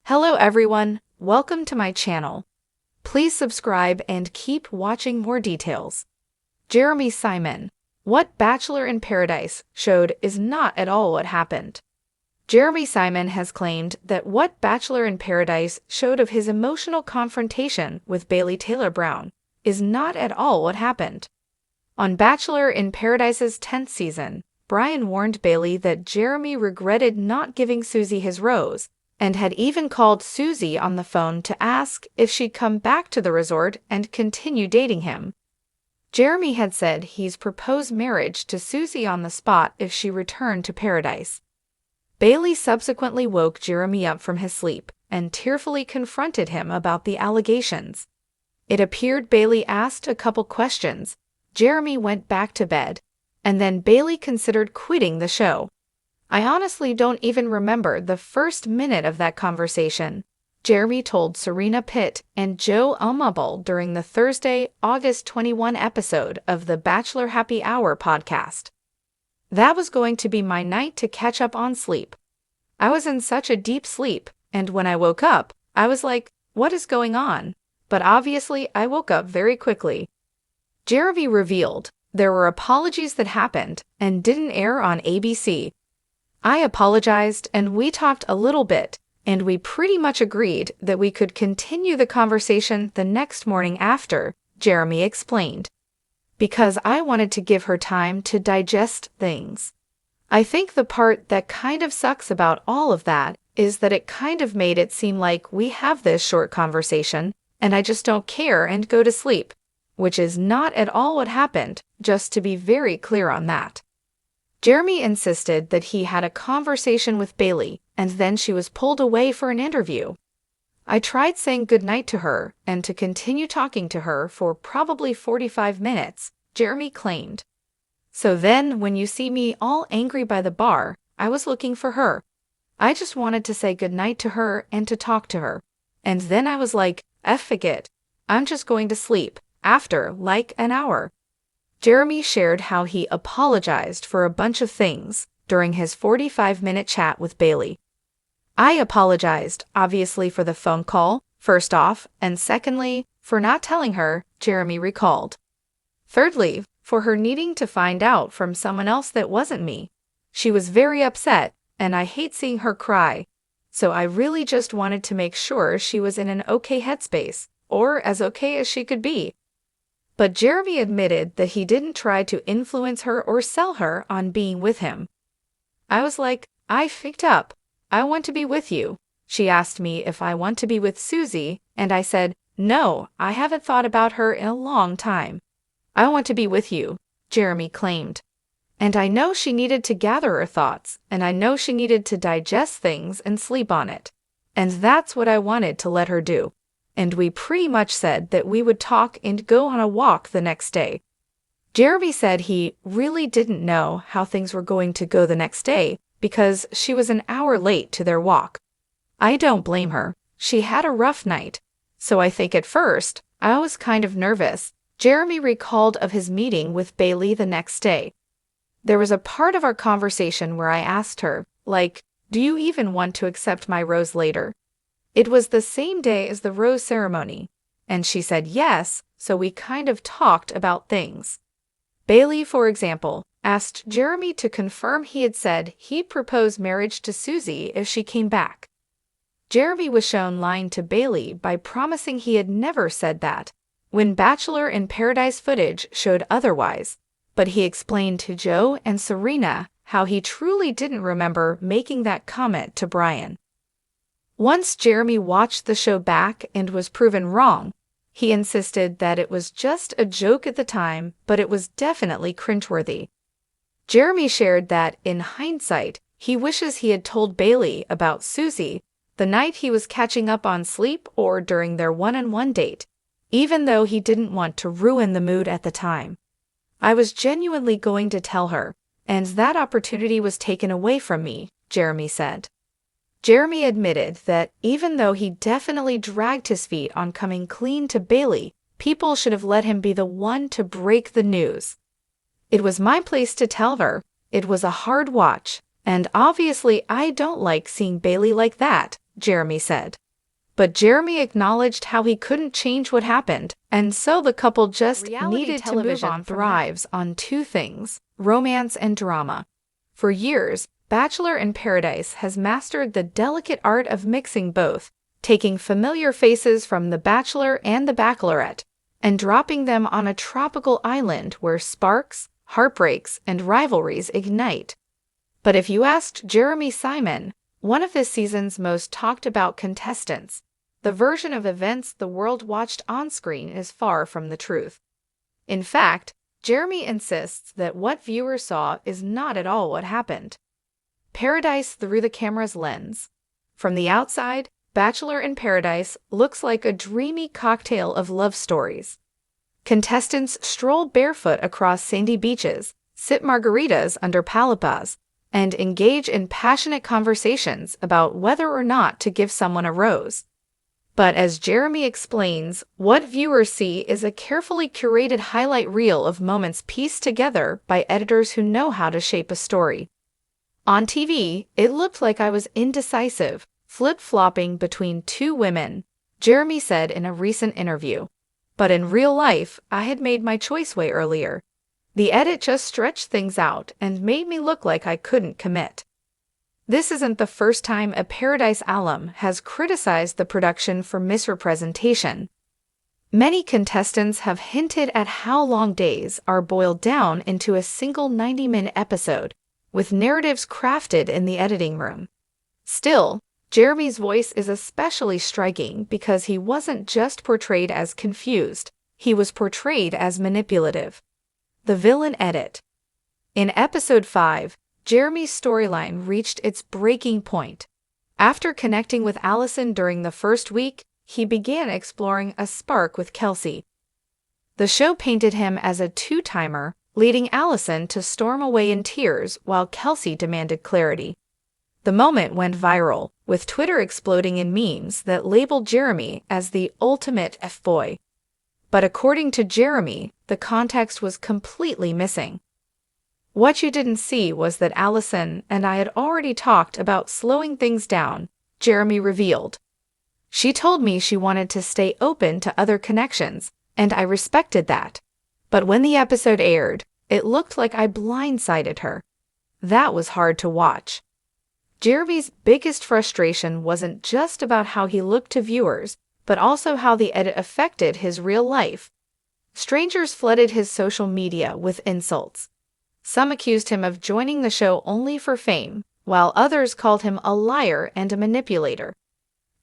Hello everyone, welcome to my channel. Please subscribe and keep watching more details. Jeremy Simon. What Bachelor in Paradise showed is not at all what happened. Jeremy Simon has claimed that what Bachelor in Paradise showed of his emotional confrontation with Bailey Taylor Brown is not at all what happened. On Bachelor in Paradise's 10th season, Brian warned Bailey that Jeremy regretted not giving Susie his rose, and had even called Susie on the phone to ask if she'd come back to the resort and continue dating him. Jeremy had said he's proposed marriage to Susie on the spot if she returned to Paradise. Bailey subsequently woke Jeremy up from his sleep and tearfully confronted him about the allegations. It appeared Bailey asked a couple questions, Jeremy went back to bed, and then Bailey considered quitting the show. I honestly don't even remember the first minute of that conversation, Jeremy told Serena Pitt and Joe Umable during the Thursday, August 21 episode of the Bachelor Happy Hour podcast. That was going to be my night to catch up on sleep. I was in such a deep sleep, and when I woke up, I was like, what is going on? But obviously I woke up very quickly. Jeremy revealed there were apologies that happened and didn't air on ABC. I apologized and we talked a little bit, and we pretty much agreed that we could continue the conversation the next morning after, Jeremy explained. Because I wanted to give her time to digest things. I think the part that kind of sucks about all of that is that it kind of made it seem like we have this short conversation, and I just don't care and go to sleep, which is not at all what happened, just to be very clear on that. Jeremy insisted that he had a conversation with Bailey, and then she was pulled away for an interview. I tried saying goodnight to her and to continue talking to her for probably 45 minutes, Jeremy claimed. So then, when you see me all angry by the bar, I was looking for her. I just wanted to say goodnight to her and to talk to her. And then I was like, F it. I'm just going to sleep, after like an hour. Jeremy shared how he apologized for a bunch of things during his 45-minute chat with Bailey. I apologized, obviously, for the phone call, first off, and secondly, for not telling her, Jeremy recalled. Thirdly, for her needing to find out from someone else that wasn't me. She was very upset, and I hate seeing her cry, so I really just wanted to make sure she was in an okay headspace, or as okay as she could be. But Jeremy admitted that he didn't try to influence her or sell her on being with him. I was like, I faked up. I want to be with you. She asked me if I want to be with Susie, and I said, no, I haven't thought about her in a long time. I want to be with you, Jeremy claimed. And I know she needed to gather her thoughts, and I know she needed to digest things and sleep on it. And that's what I wanted to let her do. And we pretty much said that we would talk and go on a walk the next day. Jeremy said he really didn't know how things were going to go the next day because she was an hour late to their walk. I don't blame her. She had a rough night. So I think at first, I was kind of nervous. Jeremy recalled of his meeting with Bailey the next day. There was a part of our conversation where I asked her, like, do you even want to accept my rose later? It was the same day as the rose ceremony, and she said yes, so we kind of talked about things. Bailey, for example, asked Jeremy to confirm he had said he'd propose marriage to Susie if she came back. Jeremy was shown lying to Bailey by promising he had never said that, when Bachelor in Paradise footage showed otherwise, but he explained to Joe and Serena how he truly didn't remember making that comment to Brian. Once Jeremy watched the show back and was proven wrong, he insisted that it was just a joke at the time, but it was definitely cringeworthy. Jeremy shared that, in hindsight, he wishes he had told Bailey about Susie the night he was catching up on sleep or during their one-on-one date, even though he didn't want to ruin the mood at the time. I was genuinely going to tell her, and that opportunity was taken away from me, Jeremy said. Jeremy admitted that even though he definitely dragged his feet on coming clean to Bailey, people should have let him be the one to break the news. It was my place to tell her. It was a hard watch, and obviously I don't like seeing Bailey like that, Jeremy said. But Jeremy acknowledged how he couldn't change what happened, and so the couple just needed to move on. Thrives on two things: romance and drama. For years, Bachelor in Paradise has mastered the delicate art of mixing both, taking familiar faces from The Bachelor and The Bachelorette, and dropping them on a tropical island where sparks, heartbreaks, and rivalries ignite. But if you asked Jeremy Simon, one of this season's most talked about contestants, the version of events the world watched on screen is far from the truth. In fact, Jeremy insists that what viewers saw is not at all what happened. Paradise through the camera's lens. From the outside, Bachelor in Paradise looks like a dreamy cocktail of love stories. Contestants stroll barefoot across sandy beaches, sip margaritas under palapas, and engage in passionate conversations about whether or not to give someone a rose. But as Jeremy explains, what viewers see is a carefully curated highlight reel of moments pieced together by editors who know how to shape a story. On TV, it looked like I was indecisive, flip-flopping between two women, Jeremy said in a recent interview. But in real life, I had made my choice way earlier. The edit just stretched things out and made me look like I couldn't commit. This isn't the first time a Paradise alum has criticized the production for misrepresentation. Many contestants have hinted at how long days are boiled down into a single 90-minute episode, with narratives crafted in the editing room. Still, Jeremy's voice is especially striking because he wasn't just portrayed as confused, he was portrayed as manipulative. The villain edit. In episode 5, Jeremy's storyline reached its breaking point. After connecting with Allison during the first week, he began exploring a spark with Kelsey. The show painted him as a two-timer, leading Allison to storm away in tears while Kelsey demanded clarity. The moment went viral, with Twitter exploding in memes that labeled Jeremy as the ultimate F-boy. But according to Jeremy, the context was completely missing. What you didn't see was that Allison and I had already talked about slowing things down, Jeremy revealed. She told me she wanted to stay open to other connections, and I respected that. But when the episode aired, it looked like I blindsided her. That was hard to watch. Jeremy's biggest frustration wasn't just about how he looked to viewers, but also how the edit affected his real life. Strangers flooded his social media with insults. Some accused him of joining the show only for fame, while others called him a liar and a manipulator.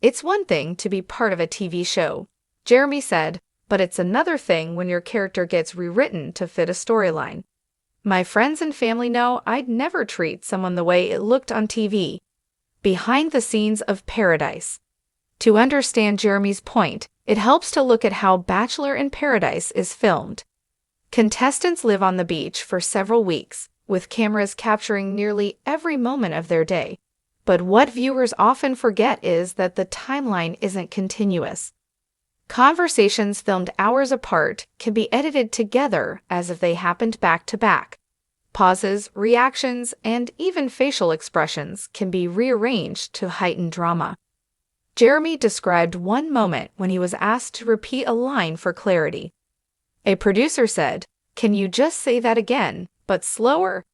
It's one thing to be part of a TV show, Jeremy said, but it's another thing when your character gets rewritten to fit a storyline. My friends and family know I'd never treat someone the way it looked on TV. Behind the scenes of Paradise. To understand Jeremy's point, it helps to look at how Bachelor in Paradise is filmed. Contestants live on the beach for several weeks, with cameras capturing nearly every moment of their day. But what viewers often forget is that the timeline isn't continuous. Conversations filmed hours apart can be edited together as if they happened back to back. Pauses, reactions, and even facial expressions can be rearranged to heighten drama. Jeremy described one moment when he was asked to repeat a line for clarity. A producer said, "Can you just say that again, but slower?"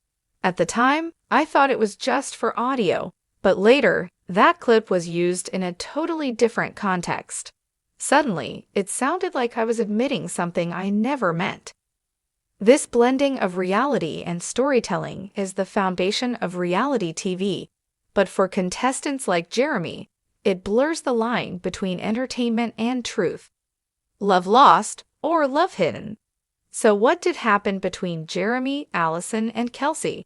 At the time, I thought it was just for audio, but later, that clip was used in a totally different context. Suddenly, it sounded like I was admitting something I never meant. This blending of reality and storytelling is the foundation of reality TV, but for contestants like Jeremy, it blurs the line between entertainment and truth. Love lost or love hidden. So what did happen between Jeremy, Allison, and Kelsey?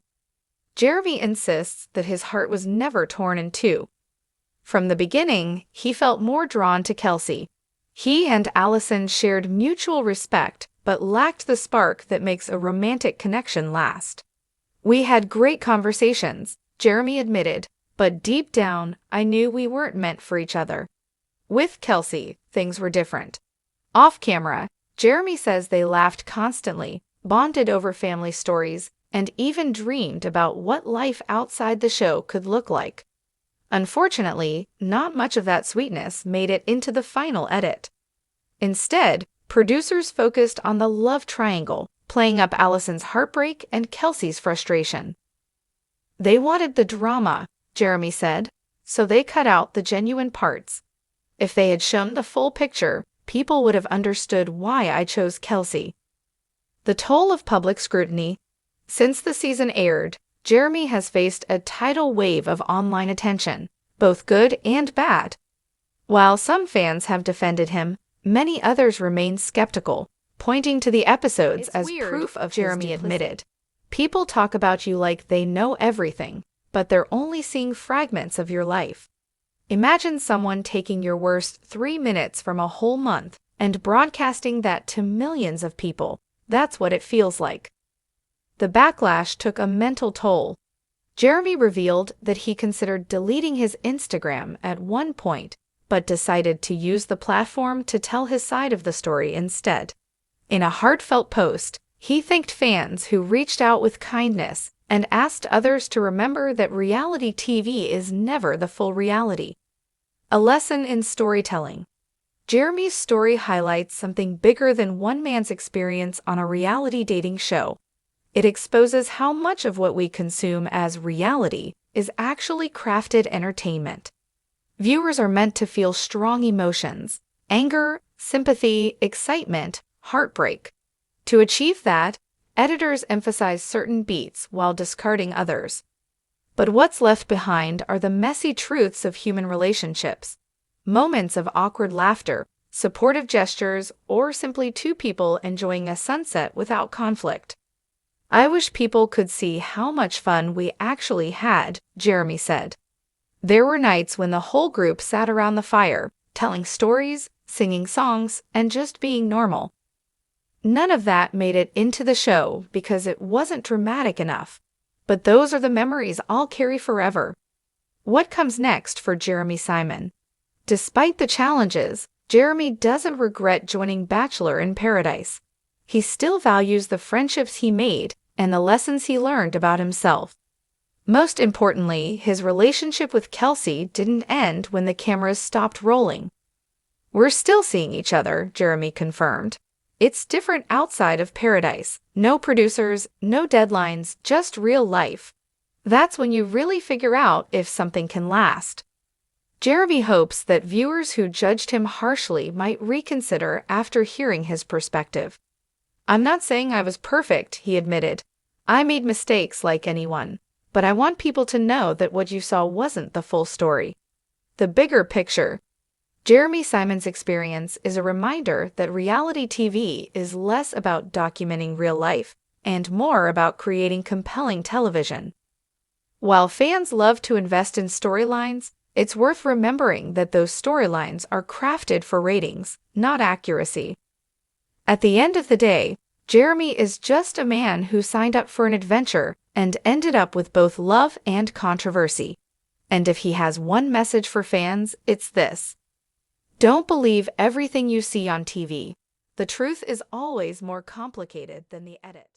Jeremy insists that his heart was never torn in two. From the beginning, he felt more drawn to Kelsey. He and Allison shared mutual respect, but lacked the spark that makes a romantic connection last. We had great conversations, Jeremy admitted, but deep down, I knew we weren't meant for each other. With Kelsey, things were different. Off camera, Jeremy says they laughed constantly, bonded over family stories, and even dreamed about what life outside the show could look like. Unfortunately, not much of that sweetness made it into the final edit. Instead, producers focused on the love triangle, playing up Allison's heartbreak and Kelsey's frustration. They wanted the drama, Jeremy said, so they cut out the genuine parts. If they had shown the full picture, people would have understood why I chose Kelsey. The toll of public scrutiny. Since the season aired, Jeremy has faced a tidal wave of online attention, both good and bad. While some fans have defended him, many others remain skeptical, pointing to the episodes as proof of Jeremy admitted. People talk about you like they know everything, but they're only seeing fragments of your life. Imagine someone taking your worst 3 minutes from a whole month and broadcasting that to millions of people. That's what it feels like. The backlash took a mental toll. Jeremy revealed that he considered deleting his Instagram at one point, but decided to use the platform to tell his side of the story instead. In a heartfelt post, he thanked fans who reached out with kindness and asked others to remember that reality TV is never the full reality. A lesson in storytelling. Jeremy's story highlights something bigger than one man's experience on a reality dating show. It exposes how much of what we consume as reality is actually crafted entertainment. Viewers are meant to feel strong emotions: anger, sympathy, excitement, heartbreak. To achieve that, editors emphasize certain beats while discarding others. But what's left behind are the messy truths of human relationships. Moments of awkward laughter, supportive gestures, or simply two people enjoying a sunset without conflict. I wish people could see how much fun we actually had, Jeremy said. There were nights when the whole group sat around the fire, telling stories, singing songs, and just being normal. None of that made it into the show because it wasn't dramatic enough. But those are the memories I'll carry forever. What comes next for Jeremy Simon? Despite the challenges, Jeremy doesn't regret joining Bachelor in Paradise. He still values the friendships he made and the lessons he learned about himself. Most importantly, his relationship with Kelsey didn't end when the cameras stopped rolling. We're still seeing each other, Jeremy confirmed. It's different outside of Paradise. No producers, no deadlines, just real life. That's when you really figure out if something can last. Jeremy hopes that viewers who judged him harshly might reconsider after hearing his perspective. I'm not saying I was perfect, he admitted. I made mistakes like anyone, but I want people to know that what you saw wasn't the full story. The bigger picture. Jeremy Simon's experience is a reminder that reality TV is less about documenting real life and more about creating compelling television. While fans love to invest in storylines, it's worth remembering that those storylines are crafted for ratings, not accuracy. At the end of the day, Jeremy is just a man who signed up for an adventure and ended up with both love and controversy. And if he has one message for fans, it's this: don't believe everything you see on TV. The truth is always more complicated than the edit.